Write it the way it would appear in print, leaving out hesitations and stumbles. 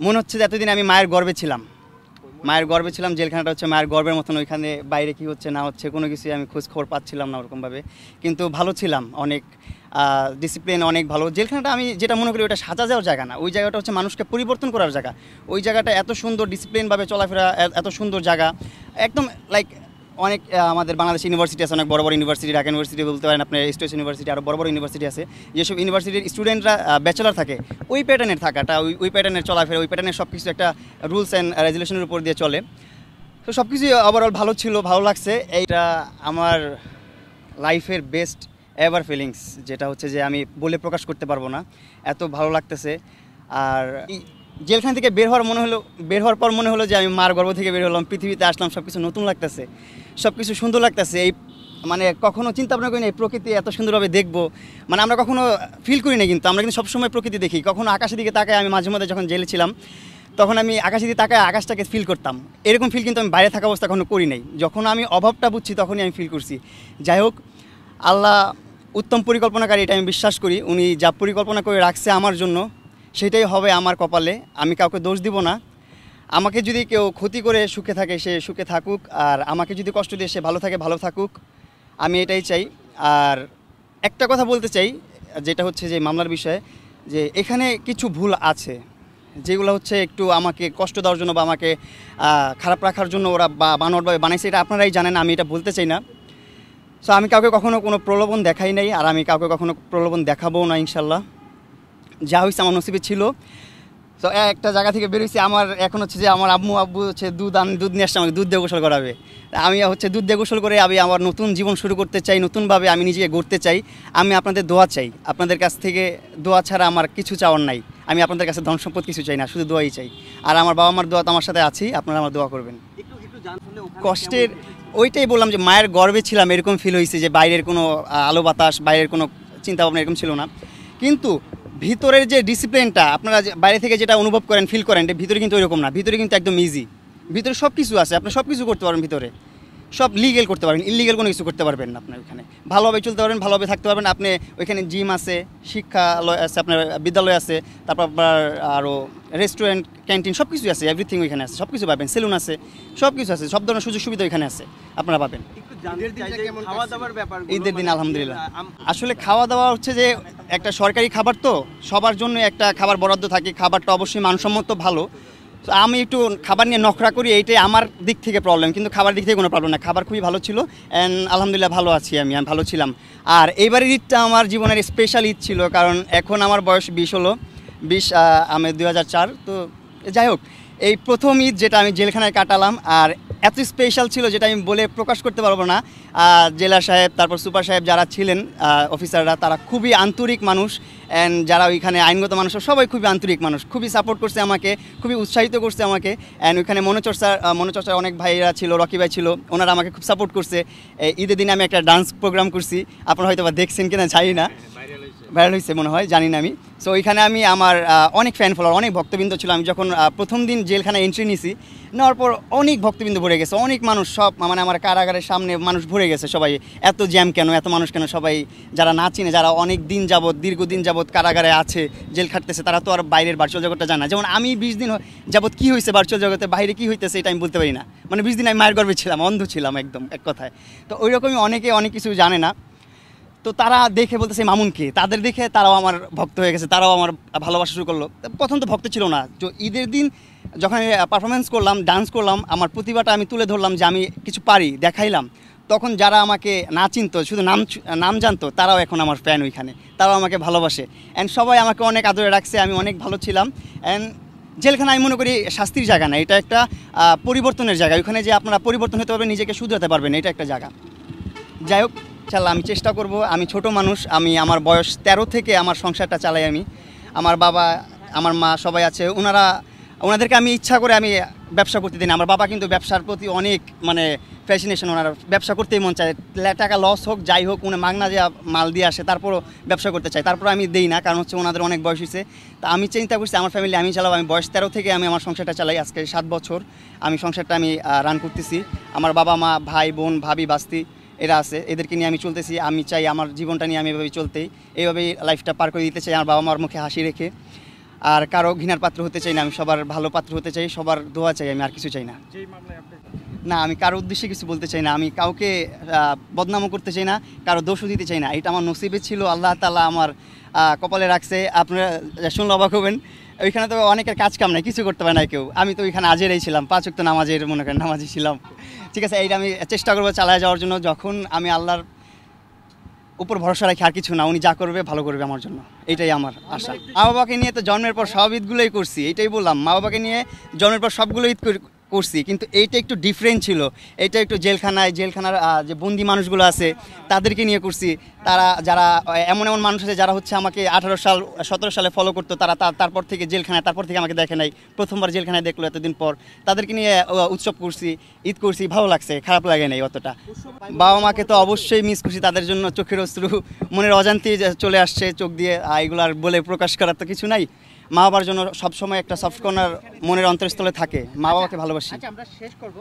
মনে হচ্ছে যে এতদিন আমি মায়ের গর্ভে ছিলাম, জেলখানাটা হচ্ছে মায়ের গর্ভের মতন। ওইখানে বাইরে কি হচ্ছে না হচ্ছে কোনো কিছুই আমি খোঁজ খবর পাচ্ছিলাম না ওরকমভাবে, কিন্তু ভালো ছিলাম, অনেক ডিসিপ্লিন অনেক ভালো। জেলখানাটা আমি যেটা মনে করি ওটা সাজা যাওয়ার জায়গা না, ওই জায়গাটা হচ্ছে মানুষকে পরিবর্তন করার জায়গা। ওই জায়গাটা এত সুন্দর ডিসিপ্লিনভাবে চলাফেরা, এত সুন্দর জায়গা, একদম লাইক অনেক আমাদের বাংলাদেশ ইউনিভার্সিটি আছে, অনেক বড় বড় ইউনিভার্সিটি, ঢাকা ইউনিভার্সিটি বলতে পারেন, আপনার স্টেট ইউনিভার্সিটি, আরও বড় বড় ইউনিভার্সিটি আছে, যেসব ইউনিভার্সিটির স্টুডেন্টরা ব্যাচেলার থাকে, ওই প্যাটার্নের থাকাটা, ওই প্যাটার্নের চলাফেরা, ওই প্যাটার্নের সব কিছু একটা রুলস অ্যান্ড রেজুলেশনের উপর দিয়ে চলে। তো সব কিছুই ওভারঅল ভালো ছিল, ভালো লাগছে। এইটা আমার লাইফের বেস্ট এভার ফিলিংস, যেটা হচ্ছে যে আমি বলে প্রকাশ করতে পারবো না, এত ভালো লাগতেছে। আর জেলখান থেকে বের হওয়ার পর মনে হলো যে আমি মার গর্ভ থেকে বের হলাম, পৃথিবীতে আসলাম, সব কিছু নতুন লাগতেছে, সব কিছু সুন্দর লাগতেছে। এই মানে কখনো চিন্তা ভাবনা করি না এই প্রকৃতি এত সুন্দরভাবে দেখবো, মানে আমরা কখনো ফিল করি না, কিন্তু আমরা কিন্তু সবসময় প্রকৃতি দেখি। কখনো আকাশের দিকে তাকায়, আমি মাঝে মধ্যে যখন জেলে ছিলাম তখন আমি আকাশের দিকে তাকায় আকাশটাকে ফিল করতাম, এরকম ফিল কিন্তু আমি বাইরে থাকা অবস্থা কখনো করি নাই। যখন আমি অভাবটা বুঝছি তখনই আমি ফিল করছি। যাই হোক, আল্লাহ উত্তম পরিকল্পনাকারী, এটা আমি বিশ্বাস করি। উনি যা পরিকল্পনা করে রাখছে আমার জন্য সেটাই হবে আমার কপালে, আমি কাউকে দোষ দিব না। আমাকে যদি কেউ ক্ষতি করে সুখে থাকে সে সুখে থাকুক, আর আমাকে যদি কষ্ট দিয়ে সে ভালো থাকে ভালো থাকুক, আমি এটাই চাই। আর একটা কথা বলতে চাই, যেটা হচ্ছে যে মামলার বিষয়ে, যে এখানে কিছু ভুল আছে যেগুলো হচ্ছে একটু আমাকে কষ্ট দেওয়ার জন্য বা আমাকে খারাপ রাখার জন্য ওরা বানোয়ারভাবে বানাইছে, এটা আপনারাই জানেন, আমি এটা বলতে চাই না। সো আমি কাউকে কখনো কোনো প্রলোভন দেখাই নাই, আর আমি কাউকে কখনো প্রলোভন দেখাবো না ইনশাল্লাহ। যা হয়েছে আমার নসিবে ছিল। তো একটা জায়গা থেকে বেরোইছি, আমার এখন হচ্ছে যে আমার আব্বু হচ্ছে দুধ নিয়ে আসছে, আমাকে দুধ দিয়ে গোসল করাবে। আমি হচ্ছে দুধ দিয়ে গোসল করে আমি আমার নতুন জীবন শুরু করতে চাই, নতুনভাবে আমি নিজেকে গড়তে চাই। আমি আপনাদের দোয়া চাই, আপনাদের কাছ থেকে দোয়া ছাড়া আমার কিছু চাওয়ার নাই। আমি আপনাদের কাছে ধন সম্পদ কিছু চাই না, শুধু দোয়াই চাই। আর আমার বাবা মার দোয়া তো আমার সাথে আছেই, আপনারা আমার দোয়া করবেন। কষ্টের ওইটাই বললাম যে মায়ের গর্ভে ছিলাম, এরকম ফিল হয়েছে যে বাইরের কোনো আলো বাতাস, বাইরের কোনো চিন্তা ভাবনা এরকম ছিল না। কিন্তু ভিতরের যে ডিসিপ্লিনটা আপনারা বাইরে থেকে যেটা অনুভব করেন, ফিল করেন, ভিতরে কিন্তু ওইরকম না। ভিতরে কিন্তু একদম ইজি, ভিতরে সব কিছু আছে, আপনি সব কিছু করতে পারবেন, ভিতরে সব লিগেল করতে পারবেন, ইলিগেল কোনো কিছু করতে পারবেন না। আপনার ওইখানে ভালোভাবে চলতে পারবেন, ভালোভাবে থাকতে পারবেন। আপনি ওইখানে জিম আছে, শিক্ষালয় আছে, আপনার বিদ্যালয় আছে, তারপর আপনার আরও রেস্টুরেন্ট, ক্যান্টিন, সব কিছু আছে, এভরিথিং ওইখানে আছে, সব কিছু পাবেন, সেলুন আছে, সব কিছু আছে, সব ধরনের সুযোগ সুবিধা ওইখানে আছে, আপনারা পাবেন। ঈদের দিন আলহামদুলিল্লাহ, আসলে খাওয়া দাওয়া হচ্ছে যে একটা সরকারি খাবার, তো সবার জন্য একটা খাবার বরাদ্দ থাকে, খাবারটা অবশ্যই মানসম্মত ভালো। তো আমি একটু খাবার নিয়ে নখরা করি, এইটাই আমার দিক থেকে প্রবলেম, কিন্তু খাবার দিক থেকে কোনো প্রবলেম না। খাবার খুবই ভালো ছিল, অ্যান্ড আলহামদুলিল্লাহ ভালো আছি, আমি ভালো ছিলাম। আর এইবারের ঈদটা আমার জীবনের স্পেশাল ঈদ ছিল, কারণ এখন আমার বয়স 20 হলো, আমি 2004। তো যাই হোক, এই প্রথম ঈদ যেটা আমি জেলখানায় কাটালাম, আর এত স্পেশাল ছিল যেটা আমি বলে প্রকাশ করতে পারবো না। জেলা সাহেব, তারপর সুপার সাহেব যারা ছিলেন অফিসাররা, তারা খুবই আন্তরিক মানুষ, অ্যান্ড যারা ওইখানে আইনগত মানুষ সবাই খুবই আন্তরিক মানুষ, খুবই সাপোর্ট করছে আমাকে, খুবই উৎসাহিত করছে আমাকে। অ্যান্ড ওইখানে মনোচর্চার অনেক ভাইয়েরা ছিল, রকি ভাই ছিল, ওনারা আমাকে খুব সাপোর্ট করছে। ঈদের দিনে আমি একটা ডান্স প্রোগ্রাম করছি, আপনারা হয়তো বা দেখছেন কিনা জানি না, ভাইরাল হয়েছে মনে হয়, জানি না আমি। সো ওইখানে আমি আমার অনেক ফ্যান ফলোয়ার, অনেক ভক্তবৃন্দ ছিল। আমি যখন প্রথম দিন জেলখানায় এন্ট্রি নিছি, নেওয়ার পর অনেক ভক্তবৃন্দ ভরে গেছে, অনেক মানুষ, সব মানে আমার কারাগারের সামনে মানুষ ভরে গেছে। সবাই এত জ্যাম কেন, এত মানুষ কেন? সবাই যারা না চিনে, যারা অনেক দিন যাবত, দীর্ঘদিন যাবত কারাগারে আছে, জেল খাটতেছে, তারা তো আর বাইরের ভার্চুয়াল জগৎটা জানে না। যেমন আমি 20 দিন যাবত কী হয়েছে ভার্চুয়াল জগতে, বাইরে কী হইতেছে এটা আমি বলতে পারি না। মানে 20 দিন আমি মায়ের গর্ভে ছিলাম, অন্ধ ছিলাম একদম, এক কথায়। তো ওই রকমই অনেকে অনেক কিছু জানে না। তো তারা দেখে বলতেছে মামুনকে, তাদের দেখে তারাও আমার ভক্ত হয়ে গেছে, তারাও আমার ভালোবাসা শুরু করলো। প্রথম তো ভক্ত ছিল না, তো ঈদের দিন যখন পারফরমেন্স করলাম, ডান্স করলাম, আমার প্রতিভাটা আমি তুলে ধরলাম যে আমি কিছু পারি, দেখাইলাম, তখন যারা আমাকে না চিনতো, শুধু নাম জানতো, তারাও এখন আমার ফ্যান ওইখানে, তারাও আমাকে ভালোবাসে। অ্যান্ড সবাই আমাকে অনেক আদরে রাখছে, আমি অনেক ভালো ছিলাম। অ্যান্ড জেলখানা আমি মনে করি শাস্তির জায়গা না, এটা একটা পরিবর্তনের জায়গা। ওইখানে যে আপনারা পরিবর্তন হতে পারবেন, নিজেকে শুধরাতে পারবেন, এটা একটা জায়গা। যাই হোক, ইনশাআল্লাহ আমি চেষ্টা করব। আমি ছোট মানুষ, আমি আমার বয়স 13 থেকে আমার সংসারটা চালাই। আমি, আমার বাবা, আমার মা সবাই আছে, ওনাদেরকে আমি ইচ্ছা করে আমি ব্যবসা করতে দিই না। আমার বাবা কিন্তু ব্যবসার প্রতি অনেক মানে ফ্যাসিনেশন, ওনার ব্যবসা করতেই মন চায়, টাকা লস হোক যাই হোক, উনি মাগনা যে মাল দিয়ে আসে, তারপরও ব্যবসা করতে চাই, তারপর আমি দেই না, কারণ হচ্ছে ওনাদের অনেক বয়স হয়েছে। তা আমি চিন্তা করছি আমার ফ্যামিলি আমি চালাবো। আমি বয়স 13 থেকে আমি আমার সংসারটা চালাই, আজকে 7 বছর আমি সংসারটা আমি রান করতেছি। আমার বাবা মা, ভাই বোন, ভাবি, বাস্তি এরা আছে, এদেরকে নিয়ে আমি চলতেছি। আমি চাই আমার জীবনটা নিয়ে আমি এভাবেই চলতেই, এইভাবেই লাইফটা পার করে দিতে চাই আমার বাবা মার মুখে হাসি রেখে। আর কারো ঘৃণার পাত্র হতে চাই না, আমি সবার ভালো পাত্র হতে চাই, সবার দোয়া চাই, আমি আর কিছু চাই না। না, আমি কারো উদ্দেশ্যে কিছু বলতে চাই না, আমি কাউকে বদনামও করতে চাই না, কারো দোষও দিতে চাই না। এটা আমার নসিবে ছিল, আল্লাহ তাআলা আমার কপালে রাখছে। আপনারা শুনলে অবাক হবেন, ওইখানে তো অনেকের কাজ কাম নাই, কিছু করতে পারে না কেউ। আমি তো ওইখানে আজেরই ছিলাম, 5 ওয়াক্ত নামাজের মনে করেন নামাজি ছিলাম। ঠিক আছে, এইটা আমি চেষ্টা করবো চালায় যাওয়ার জন্য। যখন আমি আল্লাহর উপর ভরসা রাখি, আর কিছু না, উনি যা করবে ভালো করবে আমার জন্য, এটাই আমার আশা। মা বাবাকে নিয়ে তো জন্মের পর সব ঈদগুলোই করছি, এটাই বললাম, মা বাবাকে নিয়ে জন্মের পর সবগুলো ঈদ করছি, কিন্তু এইটা একটু ডিফারেন্ট ছিল। এইটা একটু জেলখানার যে বন্দি মানুষগুলো আছে তাদেরকে নিয়ে করছি। যারা এমন মানুষ আছে যারা হচ্ছে আমাকে 17 সালে ফলো করতো, তারপর থেকে জেলখানায়, তারপর থেকে আমাকে দেখে নাই, প্রথমবার জেলখানায় দেখলো এতদিন পর। তাদেরকে নিয়ে উৎসব করছি, ঈদ করছি, ভালো লাগছে, খারাপ লাগে নাই অতটা। বাবা মাকে তো অবশ্যই মিস করছি, তাদের জন্য চোখের অশ্রু মনের অজান্তেই চলে আসছে চোখ দিয়ে, এগুলো আর বলে প্রকাশ করার তো কিছু নাই। মা বাবার জন্য সবসময় একটা সফট কর্নার মনের অন্তরস্থলে থাকে, মা বাবাকে ভালোবাসি। আমরা শেষ করবো।